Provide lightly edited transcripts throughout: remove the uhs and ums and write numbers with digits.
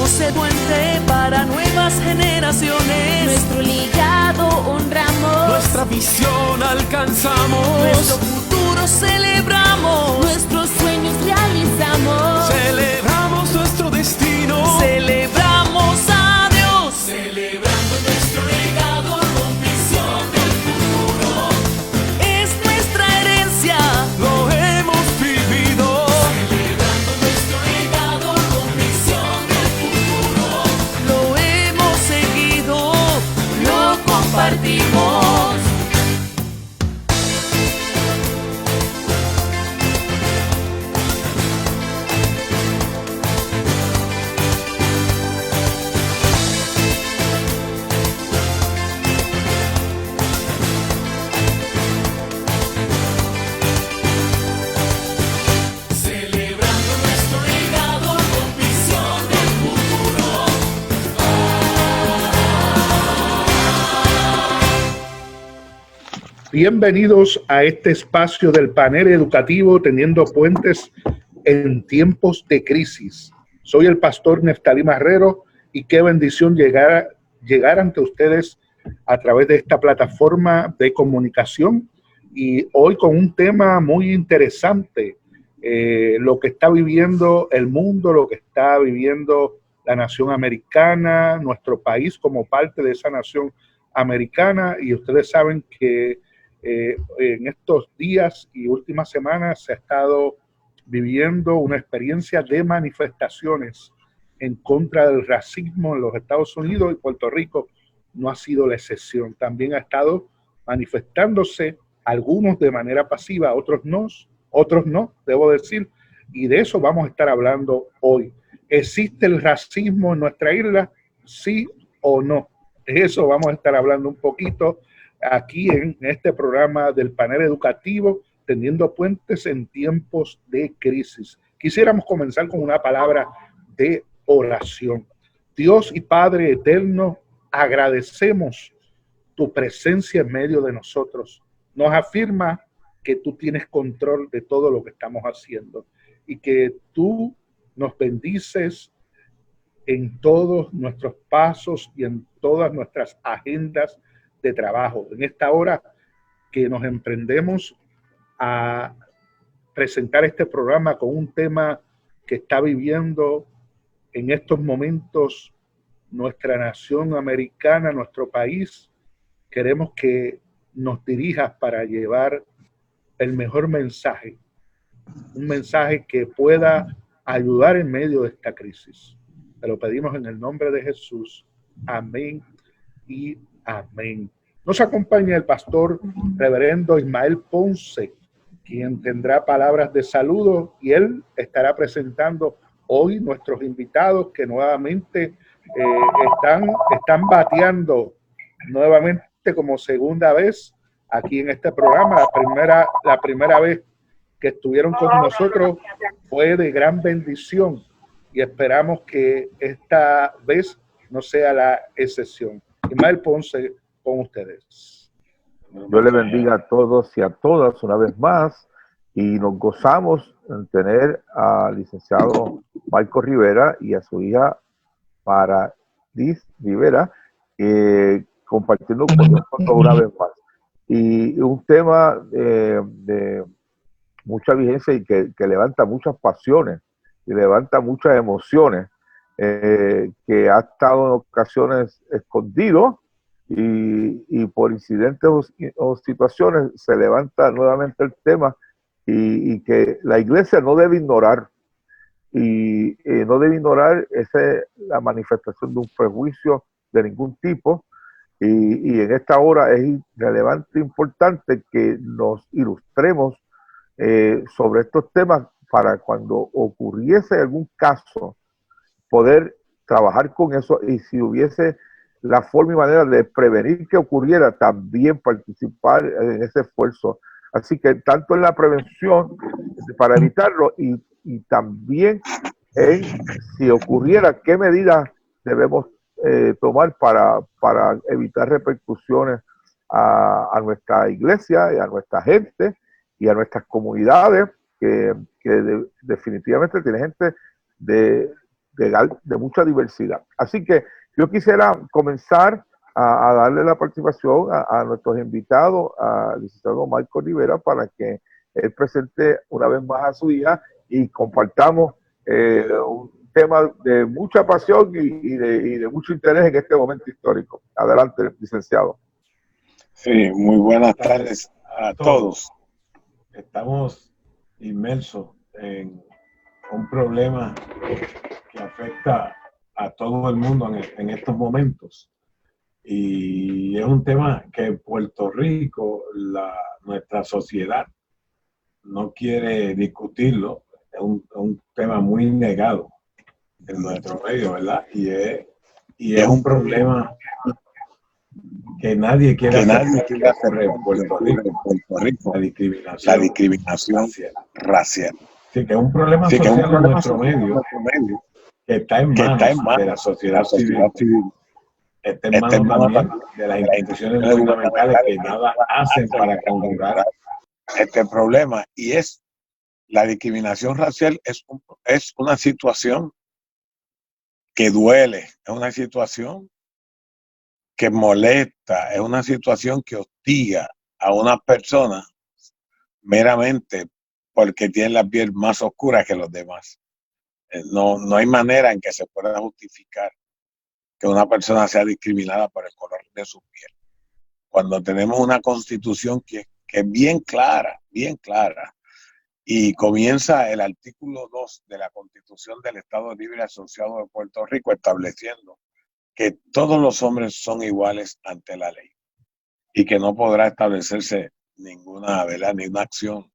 Somos el puente para nuevas generaciones. Nuestro legado honramos. Nuestra visión alcanzamos. Nuestro futuro celebramos. Nuestros sueños realizamos. Celebramos nuestro destino. Celebramos a Dios. Celebrando nuestro legado con visión del futuro. Es nuestra herencia. Lo hemos vivido. Celebrando nuestro legado con visión del futuro. Lo hemos seguido. Lo compartimos. Celebrando nuestro legado con visión del futuro. Bienvenidos a este espacio del panel educativo Tendiendo Puentes en Tiempos de Crisis. Soy el pastor Neftalí Marrero y qué bendición llegar ante ustedes a través de esta plataforma de comunicación y hoy con un tema muy interesante, lo que está viviendo el mundo, lo que está viviendo la nación americana, nuestro país como parte de esa nación americana, y ustedes saben que en estos días y últimas semanas se ha estado viviendo una experiencia de manifestaciones en contra del racismo en los Estados Unidos, y Puerto Rico no ha sido la excepción. También ha estado manifestándose, algunos de manera pasiva, otros no, debo decir, y de eso vamos a estar hablando hoy. ¿Existe el racismo en nuestra isla? ¿Sí o no? De eso vamos a estar hablando un poquito aquí en este programa del panel educativo Tendiendo Puentes en Tiempos de Crisis. Quisiéramos comenzar con una palabra de oración. Dios y Padre eterno, agradecemos tu presencia en medio de nosotros. Nos afirma que tú tienes control de todo lo que estamos haciendo y que tú nos bendices en todos nuestros pasos y en todas nuestras agendas de trabajo. En esta hora que nos emprendemos a presentar este programa con un tema que está viviendo en estos momentos nuestra nación americana, nuestro país, queremos que nos dirijas para llevar el mejor mensaje, un mensaje que pueda ayudar en medio de esta crisis. Te lo pedimos en el nombre de Jesús. Amén y amén. Nos acompaña el pastor reverendo Ismael Ponce, quien tendrá palabras de saludo, y él estará presentando hoy nuestros invitados que nuevamente están bateando nuevamente como segunda vez aquí en este programa. La primera vez que estuvieron con nosotros fue de gran bendición y esperamos que esta vez no sea la excepción. Ismael Ponce, con ustedes. Dios le bendiga a todos y a todas una vez más, y nos gozamos en tener al licenciado Marco Rivera y a su hija Paradis Rivera compartiendo con nosotros una vez más. Y un tema de mucha vigencia y que levanta muchas pasiones y levanta muchas emociones, que ha estado en ocasiones escondido, y por incidentes o situaciones se levanta nuevamente el tema, y que la iglesia no debe ignorar, y no debe ignorar la manifestación de un prejuicio de ningún tipo, y en esta hora es relevante e importante que nos ilustremos sobre estos temas para cuando ocurriese algún caso poder trabajar con eso, y si hubiese la forma y manera de prevenir que ocurriera, también participar en ese esfuerzo. Así que tanto en la prevención para evitarlo, y también en si ocurriera, qué medidas debemos tomar para evitar repercusiones a nuestra iglesia y a nuestra gente y a nuestras comunidades, que definitivamente tiene gente de mucha diversidad. Así que yo quisiera comenzar a darle la participación a nuestros invitados, al licenciado Marco Rivera, para que él presente una vez más a su hija y compartamos un tema de mucha pasión y de mucho interés en este momento histórico. Adelante, licenciado. Sí, muy buenas tardes a todos. Estamos inmersos en un problema que afecta a todo el mundo en estos momentos. Y es un tema que en Puerto Rico, nuestra sociedad no quiere discutirlo. Es un tema muy negado en nuestro medio, ¿verdad? Y es un problema que nadie quiere hacer en Puerto Rico. La discriminación racial. Sí, que es un problema social en nuestro medio que está en manos de la sociedad civil. Está en manos también de las instituciones gubernamentales que nada hacen para conjurar este problema. Y la discriminación racial es una situación que duele, es una situación que molesta, es una situación que hostiga a una persona meramente porque tiene la piel más oscura que los demás. No hay manera en que se pueda justificar que una persona sea discriminada por el color de su piel. Cuando tenemos una constitución que es bien clara, y comienza el artículo 2 de la Constitución del Estado Libre y Asociado de Puerto Rico estableciendo que todos los hombres son iguales ante la ley y que no podrá establecerse ninguna acción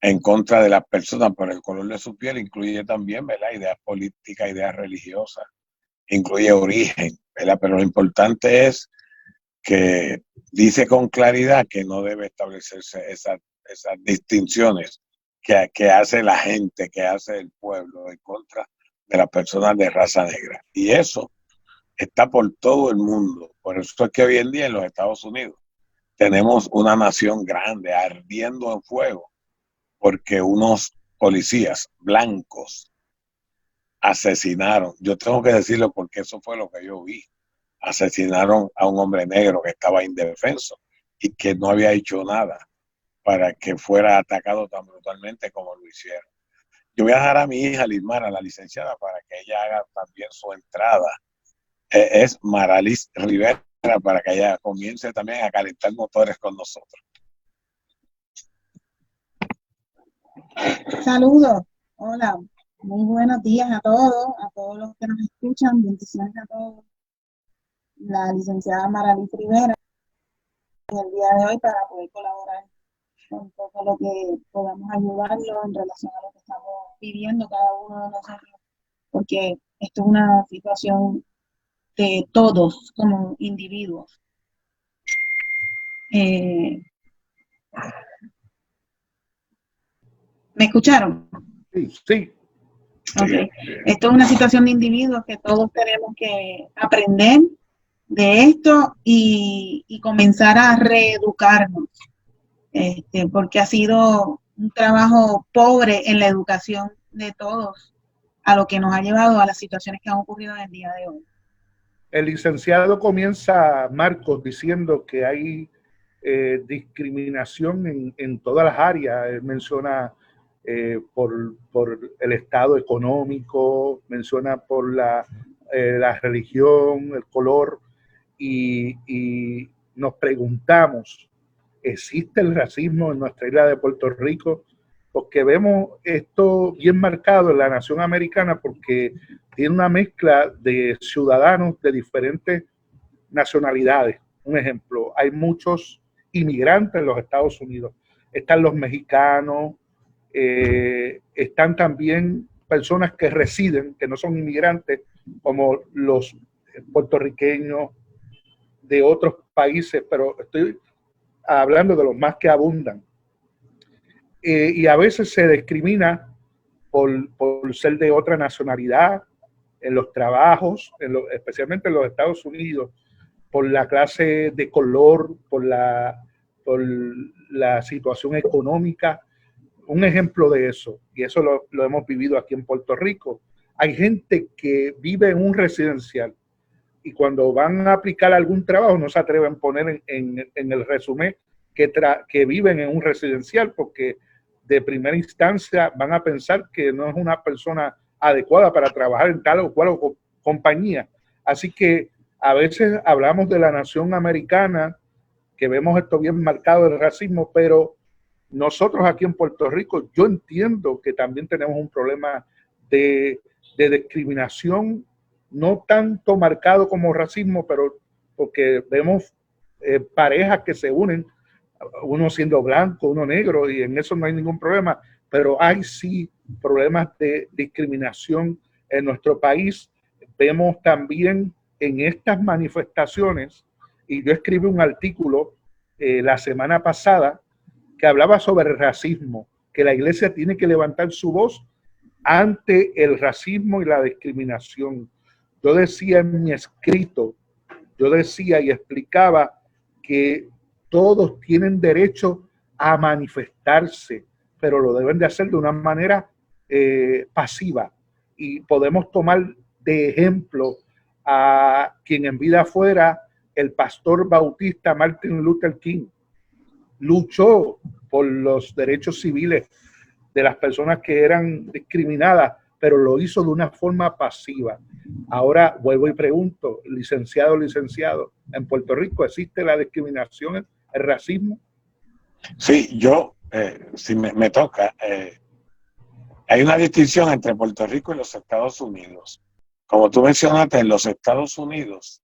en contra de las personas por el color de su piel. Incluye también, ¿verdad?, ideas políticas, ideas religiosas, incluye origen, ¿verdad? Pero lo importante es que dice con claridad que no debe establecerse esas distinciones que hace la gente, que hace el pueblo en contra de las personas de raza negra. Y eso está por todo el mundo. Por eso es que hoy en día en los Estados Unidos tenemos una nación grande ardiendo en fuego porque unos policías blancos asesinaron, yo tengo que decirlo porque eso fue lo que yo vi, asesinaron a un hombre negro que estaba indefenso y que no había hecho nada para que fuera atacado tan brutalmente como lo hicieron. Yo voy a dejar a mi hija Lismara, la licenciada, para que ella haga también su entrada. Es Maralis Rivera, para que ella comience también a calentar motores con nosotros. Saludos, hola, muy buenos días a todos los que nos escuchan, bendiciones a todos. La licenciada Maralis Rivera, en el día de hoy para poder colaborar con todo lo que podamos ayudarlo en relación a lo que estamos viviendo cada uno de nosotros, porque esto es una situación de todos como individuos. ¿Me escucharon? Sí. Okay. Esto es una situación de individuos que todos tenemos que aprender de esto y comenzar a reeducarnos, porque ha sido un trabajo pobre en la educación de todos, a lo que nos ha llevado a las situaciones que han ocurrido en el día de hoy. El licenciado comienza, Marcos, diciendo que hay discriminación en todas las áreas. Él menciona por el estado económico, menciona por la religión, el color, y nos preguntamos, ¿existe el racismo en nuestra isla de Puerto Rico? Porque vemos esto bien marcado en la nación americana porque tiene una mezcla de ciudadanos de diferentes nacionalidades. Un ejemplo, hay muchos inmigrantes en los Estados Unidos. Están los mexicanos, están también personas que residen, que no son inmigrantes, como los puertorriqueños de otros países, pero estoy hablando de los más que abundan. Y a veces se discrimina por ser de otra nacionalidad en los trabajos, especialmente en los Estados Unidos, por la clase de color, por la situación económica. Un ejemplo de eso, y eso lo hemos vivido aquí en Puerto Rico. hay gente que vive en un residencial y cuando van a aplicar algún trabajo no se atreven a poner en el resumen que viven en un residencial porque de primera instancia van a pensar que no es una persona adecuada para trabajar en tal o cual compañía. Así que a veces hablamos de la nación americana, que vemos esto bien marcado del racismo, pero nosotros aquí en Puerto Rico, yo entiendo que también tenemos un problema de discriminación, no tanto marcado como racismo, pero porque vemos parejas que se unen, uno siendo blanco, uno negro, y en eso no hay ningún problema, pero hay sí problemas de discriminación en nuestro país. Vemos también en estas manifestaciones, y yo escribí un artículo la semana pasada que hablaba sobre el racismo, que la iglesia tiene que levantar su voz ante el racismo y la discriminación. Yo decía en mi escrito, yo decía y explicaba que todos tienen derecho a manifestarse, pero lo deben de hacer de una manera pasiva. Y podemos tomar de ejemplo a quien en vida fuera el pastor bautista Martin Luther King. Luchó por los derechos civiles de las personas que eran discriminadas, pero lo hizo de una forma pasiva. Ahora vuelvo y pregunto, licenciado, ¿en Puerto Rico existe la discriminación, el racismo? Sí, si me toca, hay una distinción entre Puerto Rico y los Estados Unidos. Como tú mencionaste, en los Estados Unidos,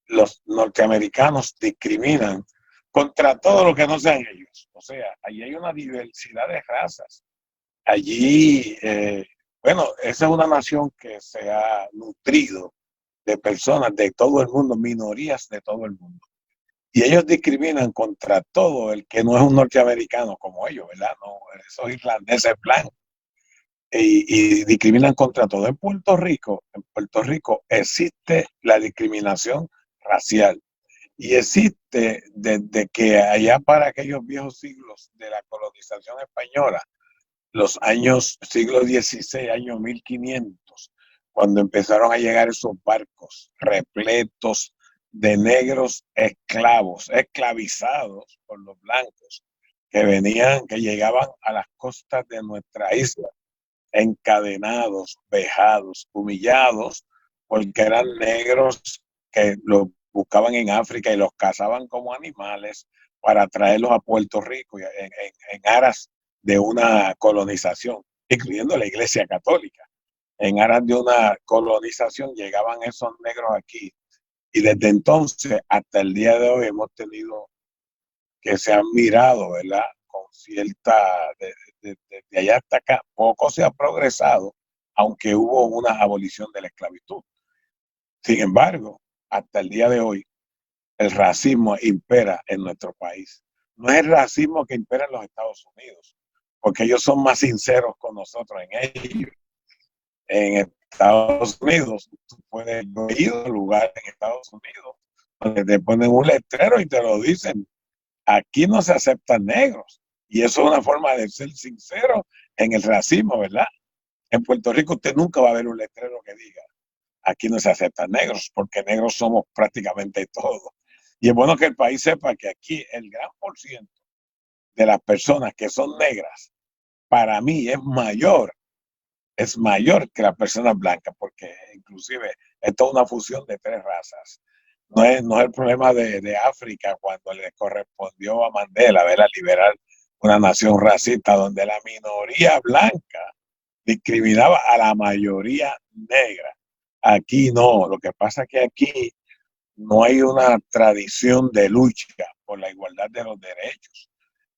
los norteamericanos discriminan contra todo lo que no sean ellos. O sea, allí hay una diversidad de razas. Allí, esa es una nación que se ha nutrido de personas de todo el mundo, minorías de todo el mundo. Y ellos discriminan contra todo el que no es un norteamericano como ellos, ¿verdad? No, esos irlandeses blancos. Y discriminan contra todo. En Puerto Rico existe la discriminación racial. Y existe desde que allá para aquellos viejos siglos de la colonización española, los siglo XVI, años 1500, cuando empezaron a llegar esos barcos repletos de negros esclavizados por los blancos, que llegaban a las costas de nuestra isla, encadenados, vejados, humillados, porque eran negros que los buscaban en África y los cazaban como animales para traerlos a Puerto Rico en aras de una colonización, incluyendo la Iglesia Católica. En aras de una colonización llegaban esos negros aquí y desde entonces hasta el día de hoy hemos tenido que se han mirado, ¿verdad? Con cierta, de allá hasta acá, poco se ha progresado, aunque hubo una abolición de la esclavitud. Sin embargo, hasta el día de hoy, el racismo impera en nuestro país. No es el racismo que impera en los Estados Unidos, porque ellos son más sinceros con nosotros en ellos. En Estados Unidos, tú puedes ir a un lugar en Estados Unidos donde te ponen un letrero y te lo dicen: aquí no se aceptan negros. Y eso es una forma de ser sincero en el racismo, ¿verdad? En Puerto Rico usted nunca va a ver un letrero que diga: aquí no se aceptan negros, porque negros somos prácticamente todos. Y es bueno que el país sepa que aquí el gran por ciento de las personas que son negras, para mí es mayor que las personas blancas, porque inclusive esto es una fusión de tres razas. No es el problema de África cuando le correspondió a Mandela, ¿verdad?, liberar una nación racista donde la minoría blanca discriminaba a la mayoría negra. Aquí no, lo que pasa es que aquí no hay una tradición de lucha por la igualdad de los derechos.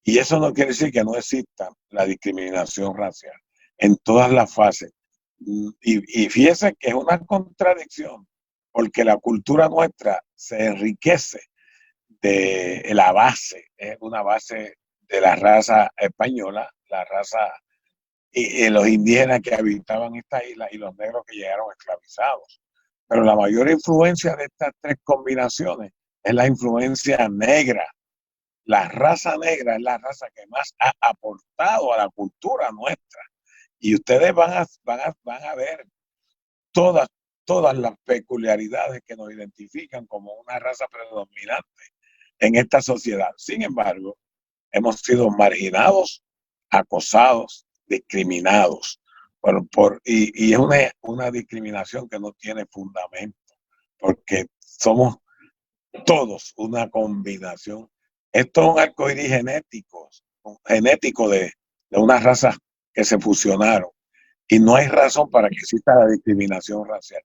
Y eso no quiere decir que no exista la discriminación racial en todas las fases. Y fíjese que es una contradicción, porque la cultura nuestra se enriquece de la base, es una base de la raza española, la raza y los indígenas que habitaban esta isla y los negros que llegaron esclavizados. Pero la mayor influencia de estas tres combinaciones es la influencia negra. La raza negra es la raza que más ha aportado a la cultura nuestra. Y ustedes van a ver todas las peculiaridades que nos identifican como una raza predominante en esta sociedad. Sin embargo, hemos sido marginados, acosados, discriminados. Y es una discriminación que no tiene fundamento, porque somos todos una combinación. Esto es un arcoíris genético de unas razas que se fusionaron. Y no hay razón para que exista la discriminación racial.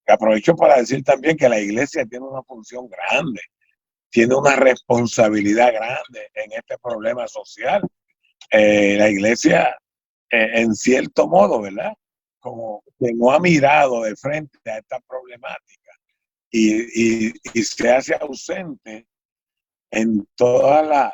Aprovecho para decir también que la iglesia tiene una función grande, tiene una responsabilidad grande en este problema social. La iglesia, en cierto modo, ¿verdad? Como que no ha mirado de frente a esta problemática y se hace ausente en toda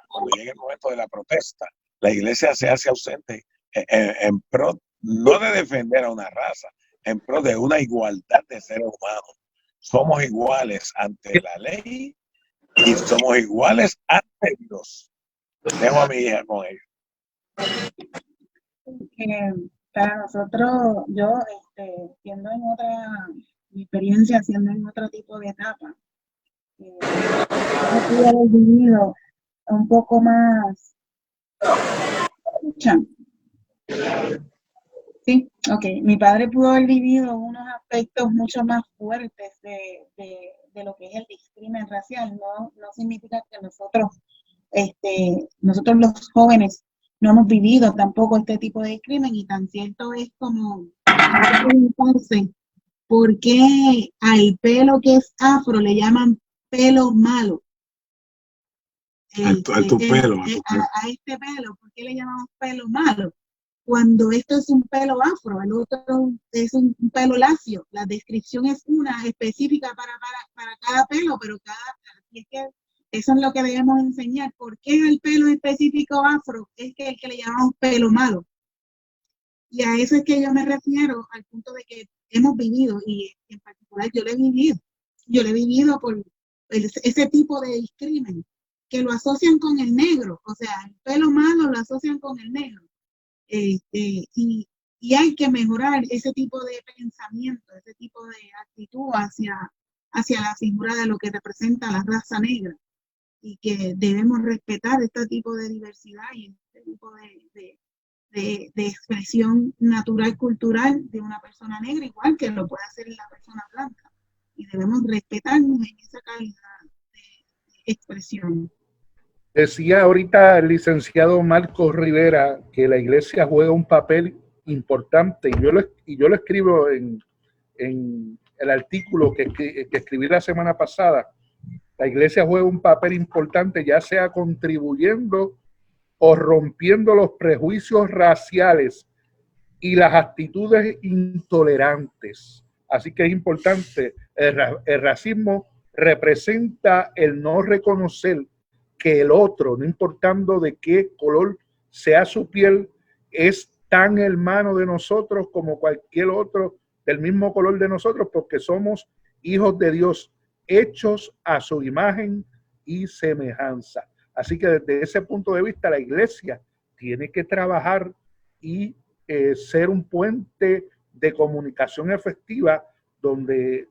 cuando llegue el momento de la protesta. La iglesia se hace ausente en pro, no de defender a una raza, en pro de una igualdad de seres humanos. Somos iguales ante la ley y somos iguales ante Dios. Dejo a mi hija con ellos. Para nosotros, yo siendo en mi experiencia siendo en otro tipo de etapa, yo pude haber vivido un poco más. Sí, ok. Mi padre pudo haber vivido unos aspectos mucho más fuertes de lo que es el discrimen racial. No significa que nosotros los jóvenes no hemos vivido tampoco este tipo de discrimen, y tan cierto es como preguntarse por qué al pelo que es afro le llaman pelo malo. A este pelo, ¿por qué le llamamos pelo malo? Cuando esto es un pelo afro, el otro es un pelo lacio. La descripción es una específica para cada pelo, pero y es que eso es lo que debemos enseñar. ¿Por qué el pelo específico afro es el que le llamamos pelo malo? Y a eso es que yo me refiero, al punto de que hemos vivido, y en particular yo lo he vivido. Yo lo he vivido por ese tipo de discrimen, que lo asocian con el negro. O sea, el pelo malo lo asocian con el negro. Y hay que mejorar ese tipo de pensamiento, ese tipo de actitud hacia la figura de lo que representa la raza negra, y que debemos respetar este tipo de diversidad y este tipo de expresión natural, cultural de una persona negra, igual que lo puede hacer la persona blanca, y debemos respetarnos en esa calidad de expresión. Decía ahorita el licenciado Marcos Rivera que la iglesia juega un papel importante, y yo lo escribo en el artículo que escribí la semana pasada. La iglesia juega un papel importante, ya sea contribuyendo o rompiendo los prejuicios raciales y las actitudes intolerantes. Así que es importante. El racismo representa el no reconocer que el otro, no importando de qué color sea su piel, es tan hermano de nosotros como cualquier otro del mismo color de nosotros, porque somos hijos de Dios, hechos a su imagen y semejanza. Así que desde ese punto de vista, la iglesia tiene que trabajar y ser un puente de comunicación efectiva donde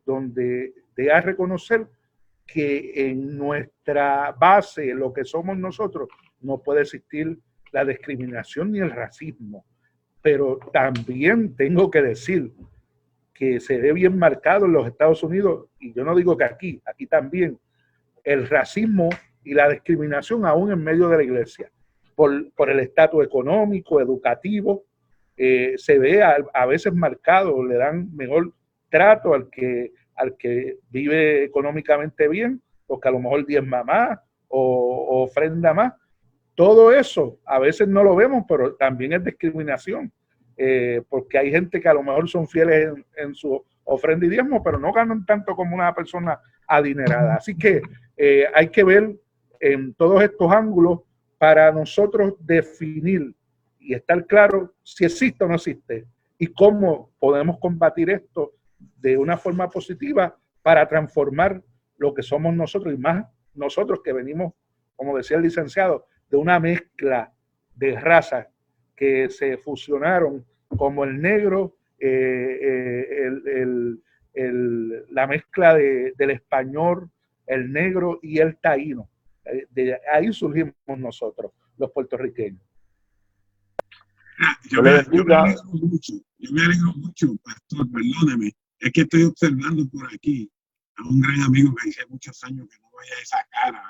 dé a reconocer que en nuestra base, lo que somos nosotros, no puede existir la discriminación ni el racismo. Pero también tengo que decir que se ve bien marcado en los Estados Unidos, y yo no digo que aquí también, el racismo y la discriminación aún en medio de la iglesia, por el estatus económico, educativo, se ve a veces marcado, le dan mejor trato al que vive económicamente bien, porque a lo mejor diezma más o ofrenda más. Todo eso a veces no lo vemos, pero también es discriminación, porque hay gente que a lo mejor son fieles en su ofrenda y diezmo, pero no ganan tanto como una persona adinerada. Así que hay que ver en todos estos ángulos para nosotros definir y estar claro si existe o no existe, y cómo podemos combatir esto de una forma positiva para transformar lo que somos nosotros, y más nosotros que venimos, como decía el licenciado, de una mezcla de razas que se fusionaron, como el negro, la mezcla del español, el negro y el taíno. De ahí surgimos nosotros, los puertorriqueños. Yo me alegro mucho, pastor, perdóneme. Es que estoy observando por aquí a un gran amigo que hace muchos años que no veía esa cara,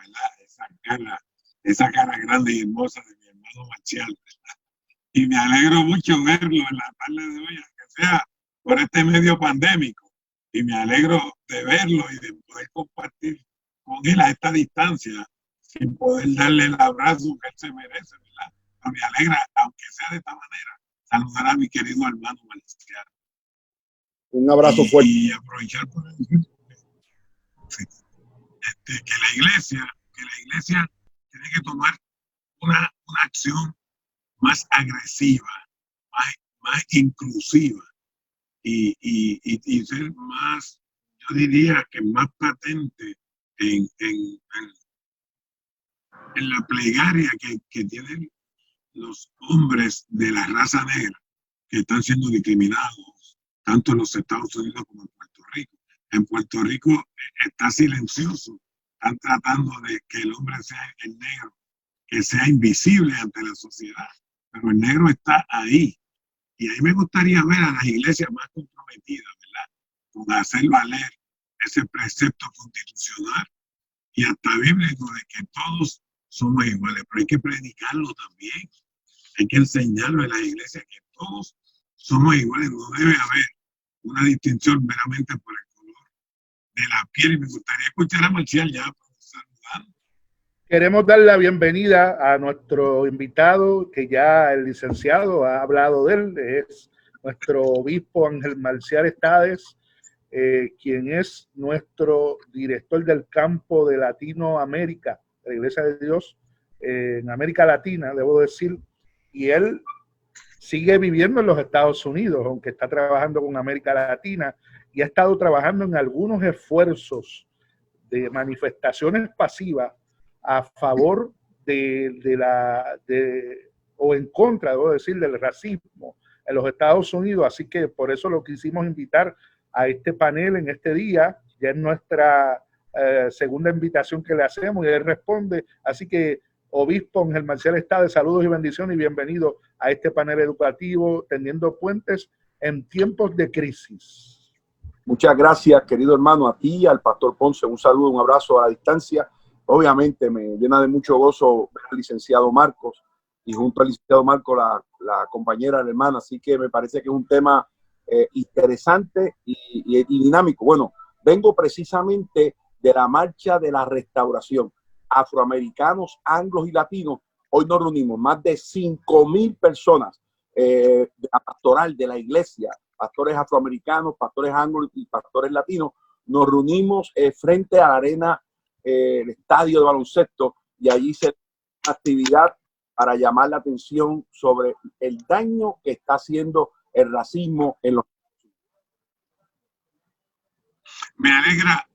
¿verdad? Esa cara grande y hermosa de mi hermano Marcial, ¿verdad? Y me alegro mucho verlo en la tarde de hoy, aunque sea por este medio pandémico. Y me alegro de verlo y de poder compartir con él a esta distancia, sin poder darle el abrazo que él se merece, ¿verdad? Pero me alegra, aunque sea de esta manera, saludar a mi querido hermano Marcial. Un abrazo fuerte. Y aprovechar por decir que la iglesia tiene que tomar una acción más agresiva, más inclusiva y ser más, yo diría que más patente en la plegaria que tienen los hombres de la raza negra que están siendo discriminados tanto en los Estados Unidos como en Puerto Rico. En Puerto Rico está silencioso, están tratando de que el hombre sea el negro, que sea invisible ante la sociedad, pero el negro está ahí. Y ahí me gustaría ver a las iglesias más comprometidas, ¿verdad? Con hacer valer ese precepto constitucional y hasta bíblico de que todos somos iguales, pero hay que predicarlo también. Hay que enseñarlo en las iglesias que todos somos iguales, no debe haber una distinción meramente por el color de la piel. Y me gustaría escuchar a Marcial ya saludando. Queremos dar la bienvenida a nuestro invitado, que ya el licenciado ha hablado de él, es nuestro obispo Ángel Marcial Estades, quien es nuestro director del campo de Latinoamérica, de la Iglesia de Dios en América Latina, debo decir, y él sigue viviendo en los Estados Unidos, aunque está trabajando con América Latina, y ha estado trabajando en algunos esfuerzos de manifestaciones pasivas a favor o en contra, debo decir, del racismo en los Estados Unidos. Así que por eso lo quisimos invitar a este panel en este día. Ya es nuestra segunda invitación que le hacemos y él responde. Así que, obispo Ángel Marcial Estades, saludos y bendiciones y bienvenido a este panel educativo Tendiendo Puentes en tiempos de crisis. Muchas gracias, querido hermano, a ti, al pastor Ponce, un saludo, un abrazo a la distancia. Obviamente me llena de mucho gozo ver al licenciado Marcos y junto al licenciado Marcos la compañera, la hermana, así que me parece que es un tema interesante y dinámico. Bueno, vengo precisamente de la marcha de la restauración. Afroamericanos, anglos y latinos, hoy nos reunimos más de 5,000 personas de la pastoral de la iglesia, pastores afroamericanos, pastores anglos y pastores latinos. Nos reunimos frente a la arena, el estadio de baloncesto, y allí se actividad para llamar la atención sobre el daño que está haciendo el racismo en los. Me alegra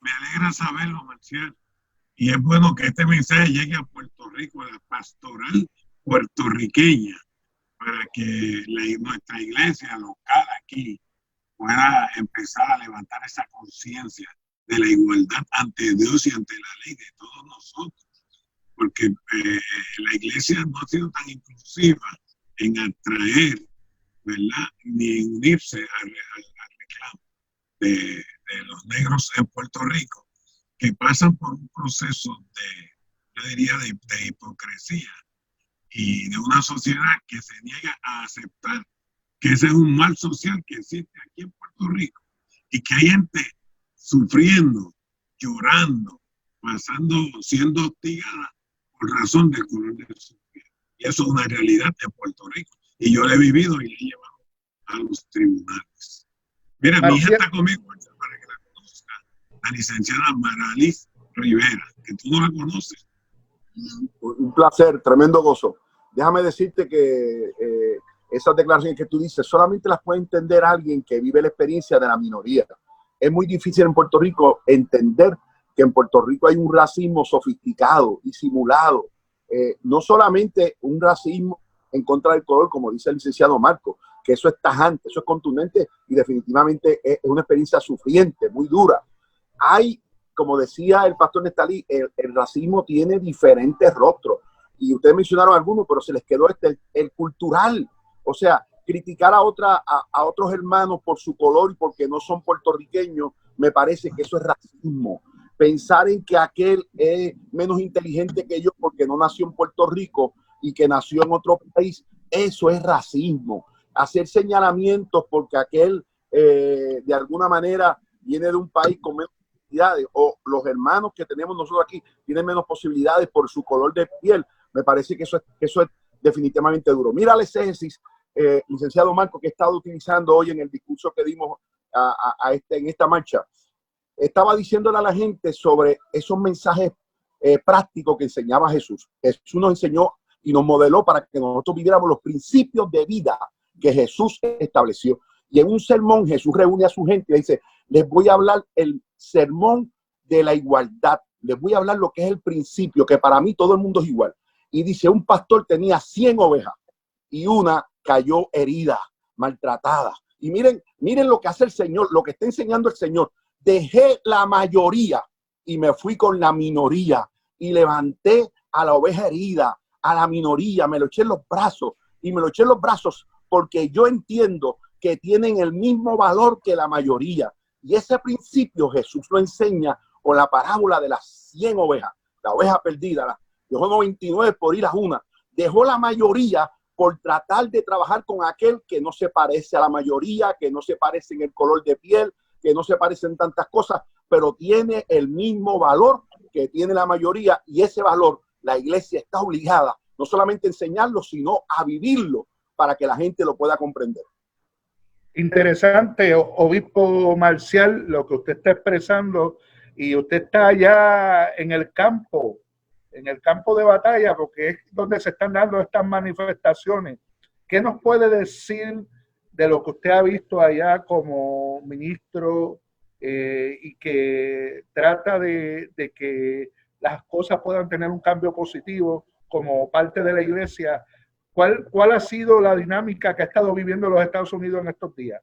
saberlo, Marcial. Y es bueno que este mensaje llegue a Puerto Rico, a la pastoral puertorriqueña, para que nuestra iglesia local aquí pueda empezar a levantar esa conciencia de la igualdad ante Dios y ante la ley de todos nosotros. Porque la iglesia no ha sido tan inclusiva en atraer, ¿verdad?, ni en unirse al reclamo de los negros en Puerto Rico, que pasan por un proceso yo diría, de hipocresía y de una sociedad que se niega a aceptar que ese es un mal social que existe aquí en Puerto Rico y que hay gente sufriendo, llorando, siendo hostigada por razón del color de su piel. Y eso es una realidad de Puerto Rico. Y yo lo he vivido y lo he llevado a los tribunales. Mira, mi hija está conmigo para que la conozca, la licenciada Maralis Rivera, que tú no la conoces. Un placer, tremendo gozo. Déjame decirte que esas declaraciones que tú dices solamente las puede entender alguien que vive la experiencia de la minoría. Es muy difícil en Puerto Rico entender que en Puerto Rico hay un racismo sofisticado y simulado. No solamente un racismo en contra del color, como dice el licenciado Marco, que eso es tajante, eso es contundente y definitivamente es una experiencia sufriente, muy dura. Hay, como decía el pastor Nestalí, el racismo tiene diferentes rostros y ustedes mencionaron algunos, pero se les quedó el cultural, o sea, criticar a otros hermanos por su color y porque no son puertorriqueños, me parece que eso es racismo. Pensar en que aquel es menos inteligente que yo porque no nació en Puerto Rico y que nació en otro país, eso es racismo. Hacer señalamientos porque aquel de alguna manera viene de un país con menos posibilidades o los hermanos que tenemos nosotros aquí tienen menos posibilidades por su color de piel, me parece que eso es definitivamente duro. Mira el exégesis, licenciado Marco, que he estado utilizando hoy en el discurso que dimos en esta marcha. Estaba diciéndole a la gente sobre esos mensajes prácticos que enseñaba Jesús. Jesús nos enseñó y nos modeló para que nosotros viviéramos los principios de vida que Jesús estableció. Y en un sermón Jesús reúne a su gente y dice, les voy a hablar el sermón de la igualdad. Les voy a hablar lo que es el principio, que para mí todo el mundo es igual. Y dice, un pastor tenía 100 ovejas y una cayó herida, maltratada. Y miren lo que hace el Señor, lo que está enseñando el Señor. Dejé la mayoría y me fui con la minoría y levanté a la oveja herida, a la minoría, me lo eché en los brazos y me lo eché en los brazos porque yo entiendo que tienen el mismo valor que la mayoría. Y ese principio Jesús lo enseña con la parábola de las 100 ovejas, la oveja perdida, dejó 99 por ir a una, dejó la mayoría por tratar de trabajar con aquel que no se parece a la mayoría, que no se parece en el color de piel, que no se parecen tantas cosas, pero tiene el mismo valor que tiene la mayoría y ese valor la iglesia está obligada no solamente a enseñarlo, sino a vivirlo para que la gente lo pueda comprender. Interesante, obispo Marcial, lo que usted está expresando y usted está allá en el campo de batalla, porque es donde se están dando estas manifestaciones. ¿Qué nos puede decir de lo que usted ha visto allá como ministro y que trata de que las cosas puedan tener un cambio positivo como parte de la iglesia? ¿Cuál ha sido la dinámica que ha estado viviendo los Estados Unidos en estos días?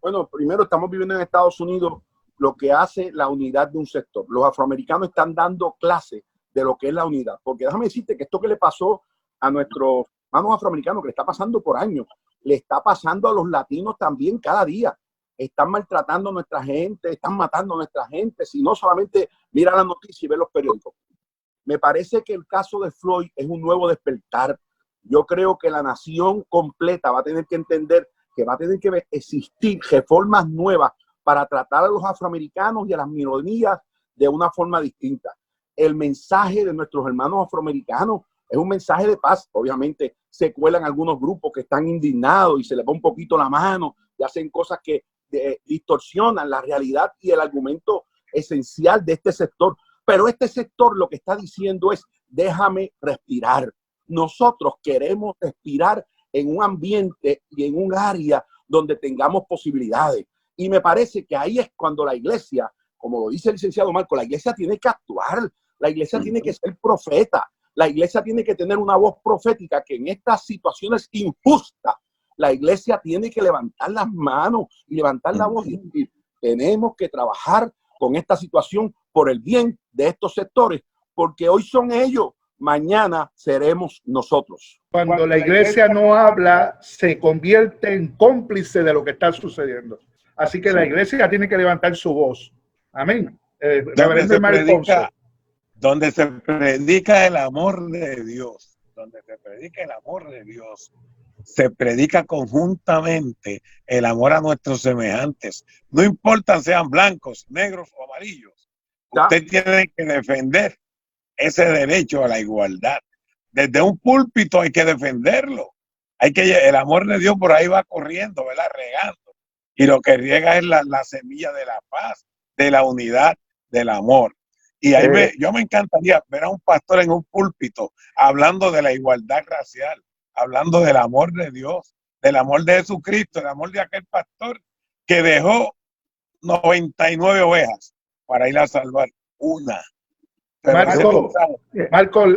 Bueno, primero estamos viviendo en Estados Unidos lo que hace la unidad de un sector. Los afroamericanos están dando clase de lo que es la unidad, porque déjame decirte que esto que le pasó a nuestros hermanos afroamericanos, que le está pasando por años, le está pasando a los latinos también cada día. Están maltratando a nuestra gente, están matando a nuestra gente, si no solamente mira la noticia y ve los periódicos. Me parece que el caso de Floyd es un nuevo despertar. Yo creo que la nación completa va a tener que entender que va a tener que existir reformas nuevas para tratar a los afroamericanos y a las minorías de una forma distinta. El mensaje de nuestros hermanos afroamericanos es un mensaje de paz. Obviamente se cuelan algunos grupos que están indignados y se les va un poquito la mano y hacen cosas que distorsionan la realidad y el argumento esencial de este sector. Pero este sector lo que está diciendo es, déjame respirar. Nosotros queremos respirar en un ambiente y en un área donde tengamos posibilidades. Y me parece que ahí es cuando la iglesia, como lo dice el licenciado Marco, la iglesia tiene que actuar, la iglesia tiene que ser profeta, la iglesia tiene que tener una voz profética que en estas situaciones injustas, la iglesia tiene que levantar las manos y levantar la voz y decir, tenemos que trabajar con esta situación por el bien de estos sectores, porque hoy son ellos, mañana seremos nosotros. Cuando la iglesia no habla, se convierte en cómplice de lo que está sucediendo. Así que la iglesia tiene que levantar su voz. Amén. Donde se predica el amor de Dios, donde se predica el amor de Dios, se predica conjuntamente el amor a nuestros semejantes. No importa sean blancos, negros o amarillos. Usted tiene que defender ese derecho a la igualdad. Desde un púlpito hay que defenderlo. El amor de Dios por ahí va corriendo, ¿verdad? Regando. Y lo que riega es la semilla de la paz, de la unidad, del amor. Y ahí yo me encantaría ver a un pastor en un púlpito hablando de la igualdad racial, hablando del amor de Dios, del amor de Jesucristo, el amor de aquel pastor que dejó 99 ovejas para ir a salvar una. Marco,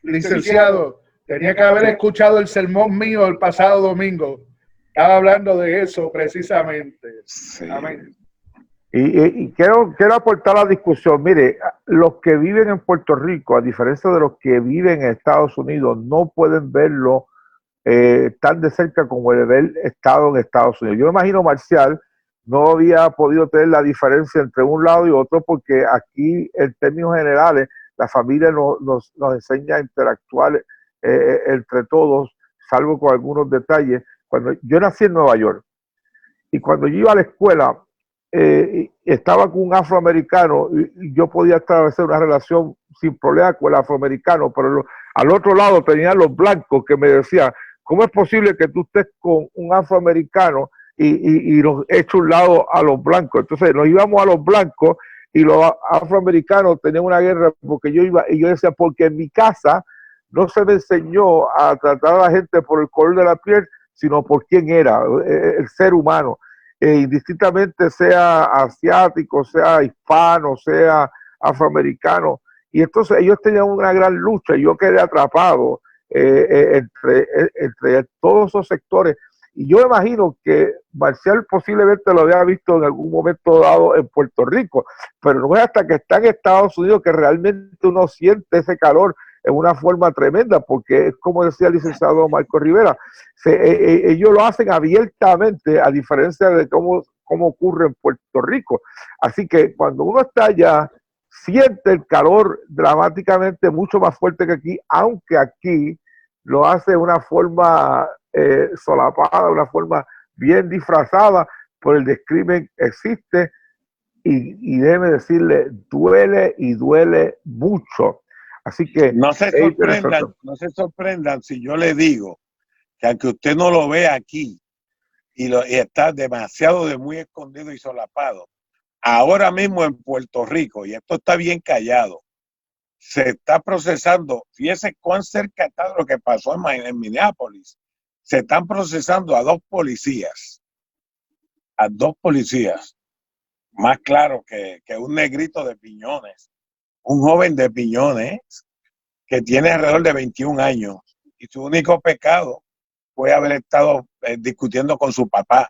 licenciado, Tenía que haber escuchado el sermón mío el pasado domingo. Estaba hablando de eso precisamente. Sí. Amén. Y quiero aportar a la discusión. Mire, los que viven en Puerto Rico, a diferencia de los que viven en Estados Unidos, no pueden verlo tan de cerca como el haber estado en Estados Unidos. Yo me imagino Marcial no había podido tener la diferencia entre un lado y otro, porque aquí, en términos generales, la familia nos enseña a interactuar entre todos, salvo con algunos detalles. Cuando yo nací en Nueva York, y cuando yo iba a la escuela, estaba con un afroamericano, y yo podía establecer una relación sin problema con el afroamericano, pero al otro lado tenían los blancos que me decían, ¿cómo es posible que tú estés con un afroamericano y nos eche un lado a los blancos? Entonces nos íbamos a los blancos y los afroamericanos tenían una guerra, porque yo iba y yo decía, porque en mi casa no se me enseñó a tratar a la gente por el color de la piel, sino por quién era, el ser humano. Indistintamente sea asiático, sea hispano, sea afroamericano. Y entonces ellos tenían una gran lucha y yo quedé atrapado entre todos esos sectores. Y yo imagino que Marcial posiblemente lo había visto en algún momento dado en Puerto Rico, pero no es hasta que está en Estados Unidos que realmente uno siente ese calor en una forma tremenda, porque es como decía el licenciado Marco Rivera, ellos lo hacen abiertamente, a diferencia de cómo ocurre en Puerto Rico. Así que cuando uno está allá, siente el calor dramáticamente mucho más fuerte que aquí, aunque aquí lo hace de una forma solapada, de una forma bien disfrazada, por el descrimen existe, y déjeme decirle, duele y duele mucho. Así que no se sorprendan si yo le digo que aunque usted no lo ve aquí y está demasiado de muy escondido y solapado, ahora mismo en Puerto Rico, y esto está bien callado, se está procesando, fíjese cuán cerca está de lo que pasó en Minneapolis, se están procesando a dos policías, más claro que un negrito de Piñones, un joven de Piñones que tiene alrededor de 21 años y su único pecado fue haber estado discutiendo con su papá,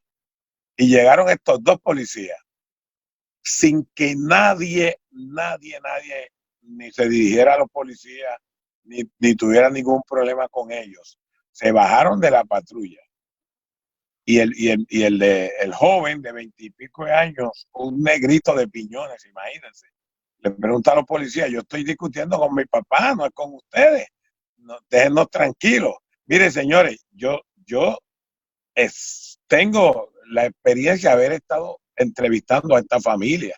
y llegaron estos dos policías sin que nadie ni se dirigiera a los policías ni tuviera ningún problema con ellos. Se bajaron de la patrulla y el joven de 20 y pico de años, un negrito de Piñones, imagínense, le pregunta a los policías, yo estoy discutiendo con mi papá, no es con ustedes, no, déjenos tranquilos. Mire, señores, yo tengo la experiencia de haber estado entrevistando a esta familia.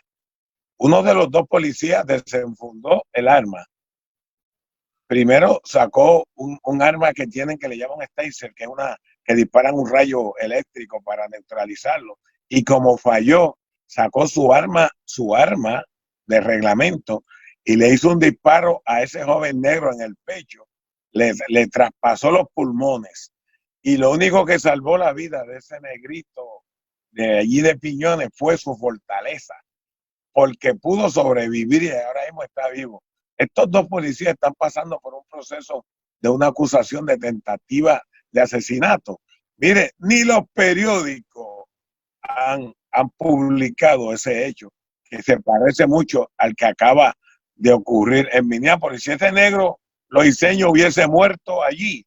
Uno de los dos policías desenfundó el arma. Primero sacó un arma que tienen que le llaman taser, que es que disparan un rayo eléctrico para neutralizarlo. Y como falló, sacó su arma de reglamento y le hizo un disparo a ese joven negro en el pecho. Le traspasó los pulmones. Y lo único que salvó la vida de ese negrito de allí de Piñones fue su fortaleza, porque pudo sobrevivir y ahora mismo está vivo. Estos dos policías están pasando por un proceso de una acusación de tentativa de asesinato. Mire, ni los periódicos han publicado ese hecho, que se parece mucho al que acaba de ocurrir en Minneapolis. Si ese negro, los diseños, hubiese muerto allí,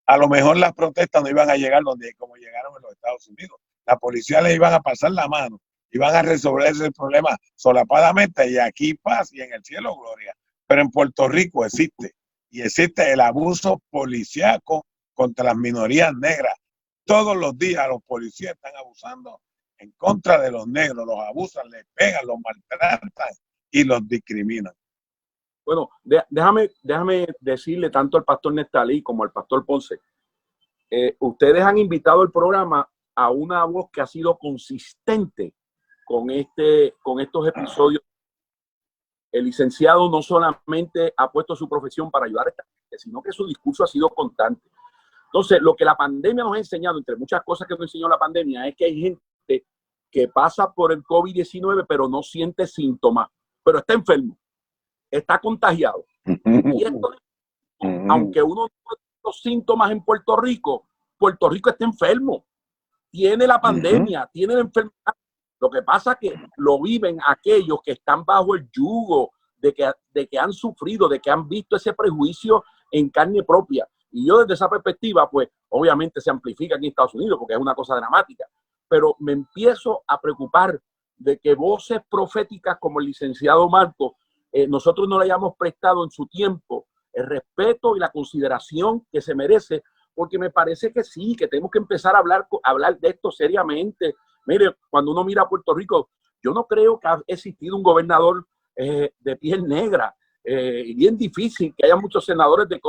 a lo mejor las protestas no iban a llegar como llegaron en los Estados Unidos. La policía les iban a pasar la mano, iban a resolver ese problema solapadamente, y aquí paz y en el cielo gloria. Pero en Puerto Rico existe el abuso policíaco contra las minorías negras. Todos los días los policías están abusando en contra de los negros, los abusan, les pegan, los maltratan y los discriminan. Bueno, déjame decirle tanto al pastor Neftalí como al pastor Ponce. Ustedes han invitado al programa a una voz que ha sido consistente con estos episodios. El licenciado no solamente ha puesto su profesión para ayudar a esta gente, sino que su discurso ha sido constante. Entonces, lo que la pandemia nos ha enseñado, entre muchas cosas que nos enseñó la pandemia, es que hay gente que pasa por el COVID-19, pero no siente síntomas, pero está enfermo, está contagiado. Y esto, aunque uno los síntomas en Puerto Rico está enfermo, tiene la pandemia, tiene la enfermedad. Lo que pasa es que lo viven aquellos que están bajo el yugo de que han sufrido, de que han visto ese prejuicio en carne propia. Y yo desde esa perspectiva, pues obviamente se amplifica aquí en Estados Unidos porque es una cosa dramática, pero me empiezo a preocupar de que voces proféticas como el licenciado Marcos, nosotros no le hayamos prestado en su tiempo el respeto y la consideración que se merece, porque me parece que sí, que tenemos que empezar a hablar de esto seriamente. Mire, cuando uno mira a Puerto Rico, yo no creo que ha existido un gobernador de piel negra, bien difícil que haya muchos senadores de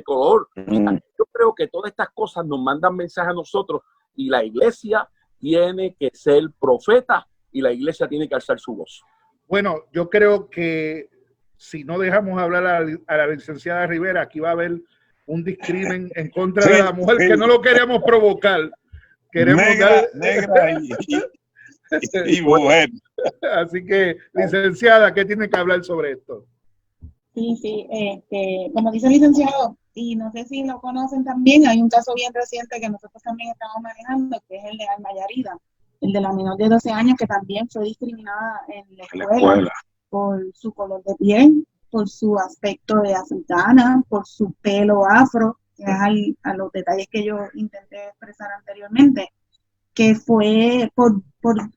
color. Yo creo que todas estas cosas nos mandan mensajes a nosotros y la iglesia tiene que ser profeta y la iglesia tiene que alzar su voz. Bueno, yo creo que si no dejamos hablar a la licenciada Rivera, aquí va a haber un discrimen en contra de la mujer que no lo queremos provocar. Queremos negra y mujer. Así que, licenciada, ¿qué tiene que hablar sobre esto? Sí, como dice el licenciado, y no sé si lo conocen también, hay un caso bien reciente que nosotros también estamos manejando, que es el de Alma Yarida, el de la menor de 12 años que también fue discriminada en la escuela por su color de piel, por su aspecto de africana, por su pelo afro, que es a los detalles que yo intenté expresar anteriormente, que fue por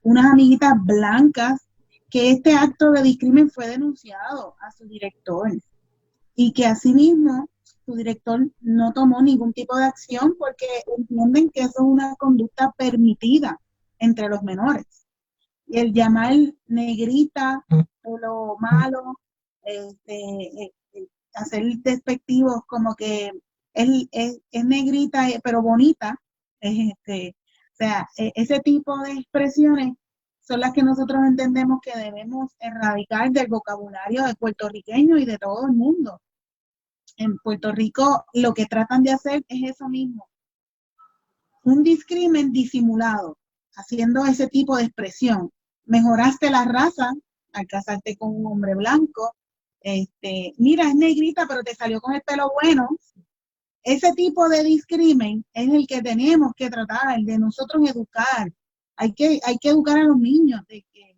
unas amiguitas blancas, que este acto de discrimen fue denunciado a su director y que asimismo su director no tomó ningún tipo de acción porque entienden que eso es una conducta permitida entre los menores. Y el llamar negrita, pelo malo, hacer despectivos como que es negrita pero bonita, o sea, ese tipo de expresiones son las que nosotros entendemos que debemos erradicar del vocabulario de puertorriqueños y de todo el mundo. En Puerto Rico lo que tratan de hacer es eso mismo, un discrimen disimulado, haciendo ese tipo de expresión. Mejoraste la raza al casarte con un hombre blanco, mira, es negrita pero te salió con el pelo bueno. Ese tipo de discrimen es el que tenemos que tratar, de nosotros educar. Hay que educar a los niños de que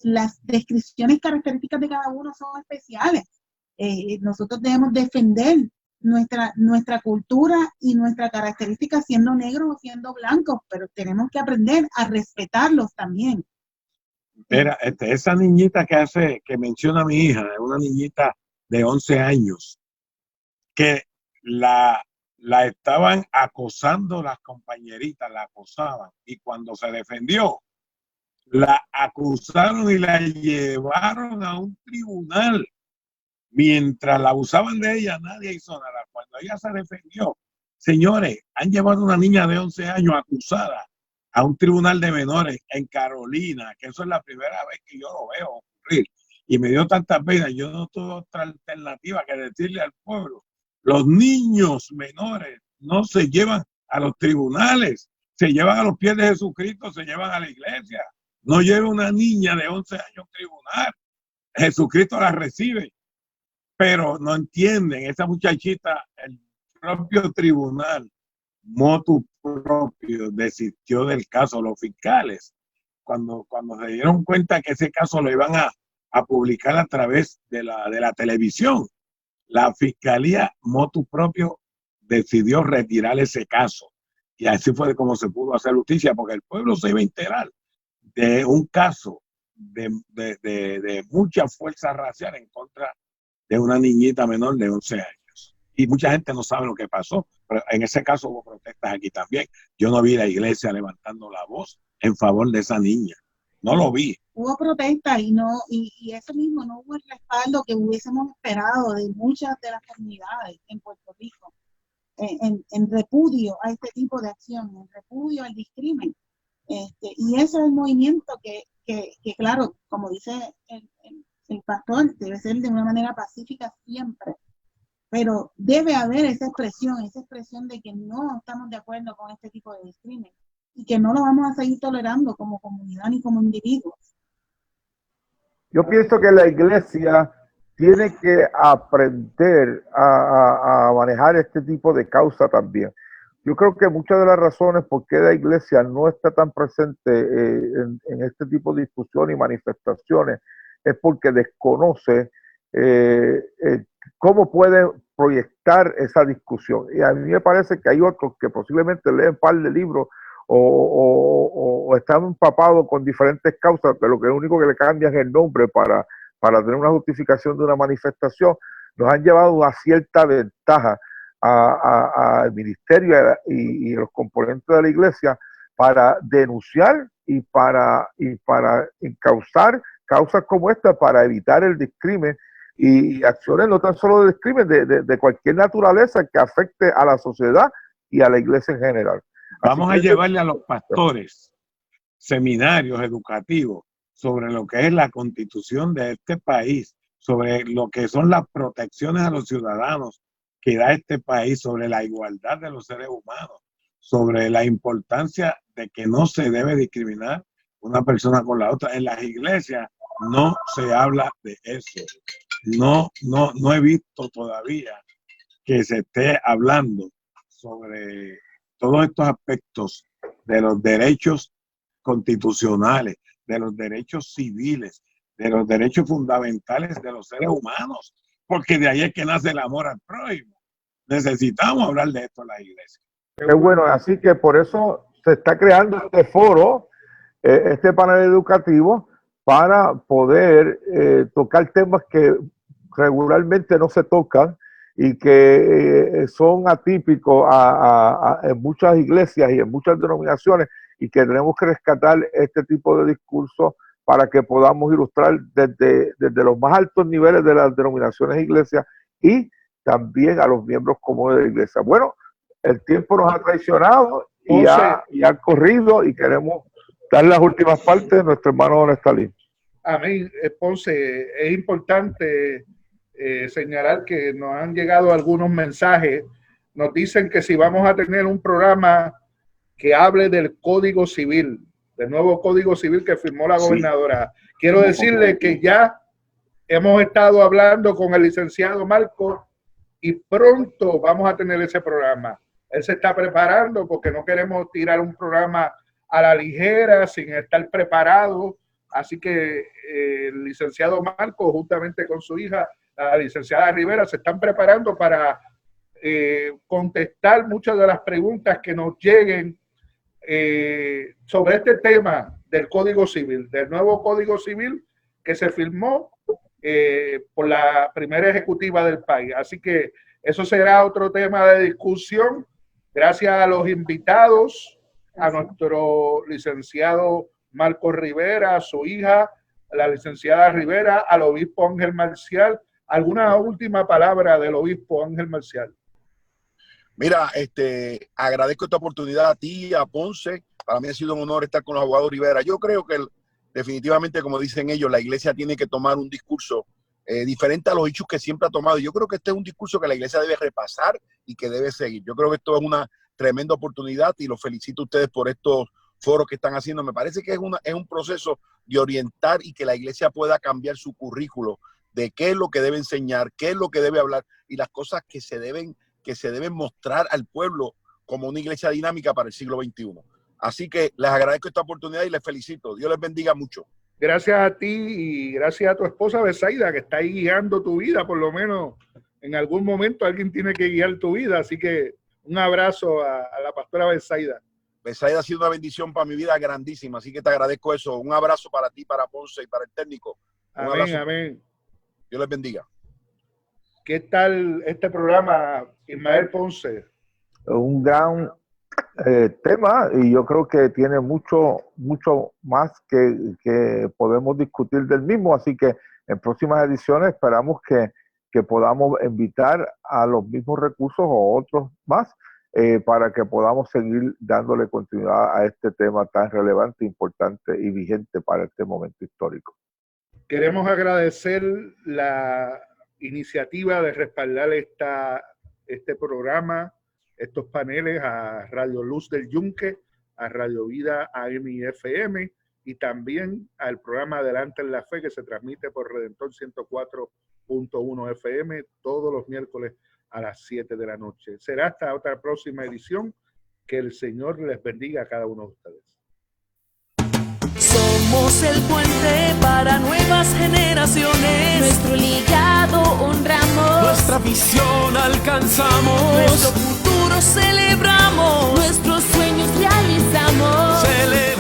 las descripciones características de cada uno son especiales. Nosotros debemos defender nuestra cultura y nuestra característica siendo negros o siendo blancos, pero tenemos que aprender a respetarlos también. Mira, esa niñita que menciona mi hija, es una niñita de 11 años, que la estaban acosando las compañeritas, la acosaban, y cuando se defendió, la acusaron y la llevaron a un tribunal. Mientras la abusaban de ella, nadie hizo nada. Cuando ella se defendió, señores, han llevado a una niña de 11 años acusada a un tribunal de menores en Carolina, que eso es la primera vez que yo lo veo ocurrir. Y me dio tanta pena, yo no tuve otra alternativa que decirle al pueblo: los niños menores no se llevan a los tribunales, se llevan a los pies de Jesucristo, se llevan a la iglesia. No lleva una niña de 11 años a un tribunal. Jesucristo la recibe. Pero no entienden, esa muchachita, el propio tribunal, motu propio, desistió del caso. Los fiscales, cuando se dieron cuenta que ese caso lo iban a publicar a través de la televisión, la fiscalía motu propio decidió retirar ese caso. Y así fue como se pudo hacer justicia, porque el pueblo se iba a enterar de un caso de mucha fuerza racial en contra de una niñita menor de 11 años. Y mucha gente no sabe lo que pasó, pero en ese caso hubo protestas aquí también. Yo no vi la iglesia levantando la voz en favor de esa niña. No lo vi. Hubo protestas y eso mismo, no hubo el respaldo que hubiésemos esperado de muchas de las comunidades en Puerto Rico en repudio a este tipo de acción, en repudio al discrimen. Y ese es el movimiento que claro, como dice el pastor, debe ser de una manera pacífica siempre, pero debe haber esa expresión de que no estamos de acuerdo con este tipo de discrimen y que no lo vamos a seguir tolerando como comunidad ni como individuos. Yo pienso que la iglesia tiene que aprender a manejar este tipo de causa también. Yo creo que muchas de las razones por qué la iglesia no está tan presente en este tipo de discusión y manifestaciones es porque desconoce cómo puede proyectar esa discusión. Y a mí me parece que hay otros que posiblemente leen un par de libros o están empapados con diferentes causas, pero lo que único que le cambian es el nombre para tener una justificación de una manifestación. Nos han llevado a cierta ventaja al ministerio y los componentes de la iglesia para denunciar y para encauzar causas como esta para evitar el discrimen y acciones no tan solo de discrimen, de cualquier naturaleza que afecte a la sociedad y a la iglesia en general. Vamos a llevarle a los pastores seminarios educativos sobre lo que es la constitución de este país, sobre lo que son las protecciones a los ciudadanos que da este país, sobre la igualdad de los seres humanos, sobre la importancia de que no se debe discriminar una persona con la otra. En las iglesias no se habla de eso. No he visto todavía que se esté hablando sobre todos estos aspectos de los derechos constitucionales, de los derechos civiles, de los derechos fundamentales de los seres humanos, porque de ahí es que nace el amor al prójimo. Necesitamos hablar de esto en la iglesia. Qué bueno, así que por eso se está creando este foro, este panel educativo, para poder tocar temas que regularmente no se tocan y que son atípicos en muchas iglesias y en muchas denominaciones, y que tenemos que rescatar este tipo de discursos para que podamos ilustrar desde los más altos niveles de las denominaciones e iglesias y también a los miembros comunes de la iglesia. Bueno, el tiempo nos ha traicionado y ha corrido, y queremos dar las últimas partes de nuestro hermano Don Estalín. Amén. Ponce, es importante señalar que nos han llegado algunos mensajes. Nos dicen que si vamos a tener un programa que hable del Código Civil, del nuevo Código Civil que firmó la gobernadora. Quiero decirle que ya hemos estado hablando con el licenciado Marcos y pronto vamos a tener ese programa. Él se está preparando porque no queremos tirar un programa a la ligera sin estar preparado. Así que el licenciado Marcos, juntamente con su hija, la licenciada Rivera, se están preparando para contestar muchas de las preguntas que nos lleguen sobre este tema del Código Civil, del nuevo Código Civil que se firmó por la primera ejecutiva del país. Así que eso será otro tema de discusión. Gracias a los invitados, a nuestro licenciado Marcos Rivera, a su hija, la licenciada Rivera, al obispo Ángel Marcial. ¿Alguna última palabra del obispo Ángel Marcial? Mira, agradezco esta oportunidad a ti y a Ponce. Para mí ha sido un honor estar con los abogados Rivera. Yo creo que definitivamente, como dicen ellos, la iglesia tiene que tomar un discurso diferente a los hechos que siempre ha tomado. Yo creo que este es un discurso que la iglesia debe repasar y que debe seguir. Yo creo que esto es una tremenda oportunidad y los felicito a ustedes por estos foros que están haciendo. Me parece que es un proceso de orientar y que la iglesia pueda cambiar su currículo de qué es lo que debe enseñar, qué es lo que debe hablar y las cosas que se deben mostrar al pueblo como una iglesia dinámica para el siglo XXI. Así que les agradezco esta oportunidad y les felicito. Dios les bendiga mucho. Gracias a ti y gracias a tu esposa Besaida, que está ahí guiando tu vida. Por lo menos en algún momento alguien tiene que guiar tu vida. Así que un abrazo a la pastora Besaida. Besaida ha sido una bendición para mi vida grandísima, así que te agradezco eso. Un abrazo para ti, para Ponce y para el técnico. Amén, amén. Dios les bendiga. ¿Qué tal este programa, Ismael Ponce? Un gran tema, y yo creo que tiene mucho más que podemos discutir del mismo, así que en próximas ediciones esperamos que podamos invitar a los mismos recursos o otros más para que podamos seguir dándole continuidad a este tema tan relevante, importante y vigente para este momento histórico. Queremos agradecer la iniciativa de respaldar este programa, estos paneles, a Radio Luz del Yunque, a Radio Vida AM y FM y también al programa Adelante en la Fe, que se transmite por Redentor 104.1 FM todos los miércoles a las 7 de la noche. Será hasta otra próxima edición. Que el Señor les bendiga a cada uno de ustedes. Somos el puente para nuevas generaciones. Nuestro legado honramos. Nuestra visión alcanzamos. Nuestro futuro celebramos. Nuestros sueños realizamos. Celebramos